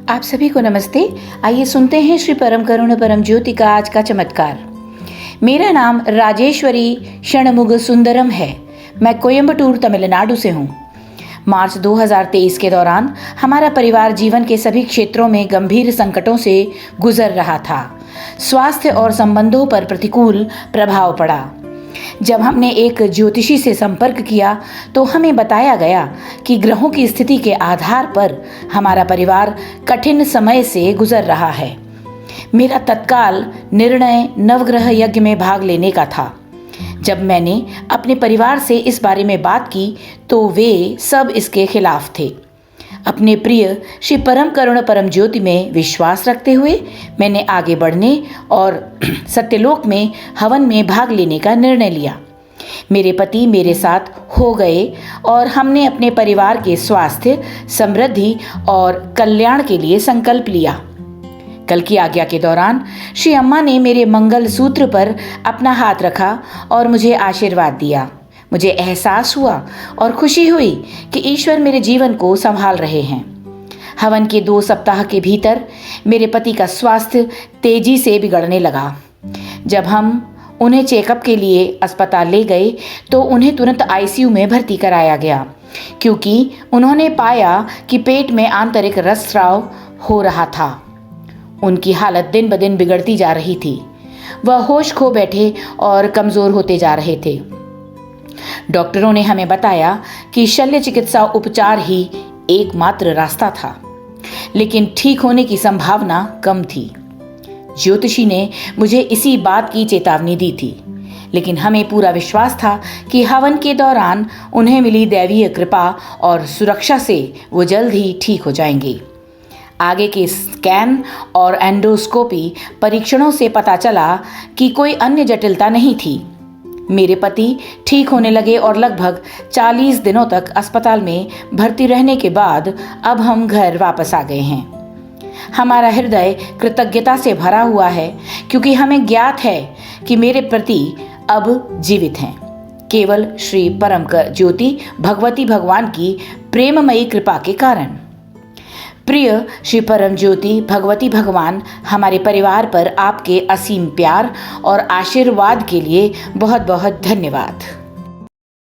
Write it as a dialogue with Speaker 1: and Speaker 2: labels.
Speaker 1: आप सभी को नमस्ते। आइए सुनते हैं श्री परम करुण परम ज्योति का आज का चमत्कार। मेरा नाम राजेश्वरी षणमुग सुंदरम है। मैं कोयम्बटूर तमिलनाडु से हूँ। मार्च 2023 के दौरान हमारा परिवार जीवन के सभी क्षेत्रों में गंभीर संकटों से गुजर रहा था। स्वास्थ्य और संबंधों पर प्रतिकूल प्रभाव पड़ा। जब हमने एक ज्योतिषी से संपर्क किया तो हमें बताया गया कि ग्रहों की स्थिति के आधार पर हमारा परिवार कठिन समय से गुजर रहा है। मेरा तत्काल निर्णय नवग्रह यज्ञ में भाग लेने का था। जब मैंने अपने परिवार से इस बारे में बात की तो वे सब इसके खिलाफ थे। अपने प्रिय श्री परम करुण परम ज्योति में विश्वास रखते हुए मैंने आगे बढ़ने और सत्यलोक में हवन में भाग लेने का निर्णय लिया। मेरे पति मेरे साथ हो गए और हमने अपने परिवार के स्वास्थ्य, समृद्धि और कल्याण के लिए संकल्प लिया। कल की आज्ञा के दौरान श्री अम्मा ने मेरे मंगल सूत्र पर अपना हाथ रखा और मुझे आशीर्वाद दिया। मुझे एहसास हुआ और खुशी हुई कि ईश्वर मेरे जीवन को संभाल रहे हैं। हवन के 2 सप्ताह के भीतर मेरे पति का स्वास्थ्य तेजी से बिगड़ने लगा। जब हम उन्हें चेकअप के लिए अस्पताल ले गए तो उन्हें तुरंत आईसीयू में भर्ती कराया गया, क्योंकि उन्होंने पाया कि पेट में आंतरिक रक्तस्राव हो रहा था। उनकी हालत दिन ब दिन बिगड़ती जा रही थी। वह होश खो बैठे और कमज़ोर होते जा रहे थे। डॉक्टरों ने हमें बताया कि शल्य चिकित्सा उपचार ही एकमात्र रास्ता था, लेकिन ठीक होने की संभावना कम थी। ज्योतिषी ने मुझे इसी बात की चेतावनी दी थी, लेकिन हमें पूरा विश्वास था कि हवन के दौरान उन्हें मिली दैवीय कृपा और सुरक्षा से वो जल्द ही ठीक हो जाएंगे। आगे के स्कैन और एंडोस्कोपी परीक्षणों से पता चला कि कोई अन्य जटिलता नहीं थी। मेरे पति ठीक होने लगे और लगभग 40 दिनों तक अस्पताल में भर्ती रहने के बाद अब हम घर वापस आ गए हैं। हमारा हृदय कृतज्ञता से भरा हुआ है, क्योंकि हमें ज्ञात है कि मेरे पति अब जीवित हैं, केवल श्री परम ज्योति भगवती भगवान की प्रेममयी कृपा के कारण। प्रिय श्री परम ज्योति भगवती भगवान, हमारे परिवार पर आपके असीम प्यार और आशीर्वाद के लिए बहुत बहुत धन्यवाद।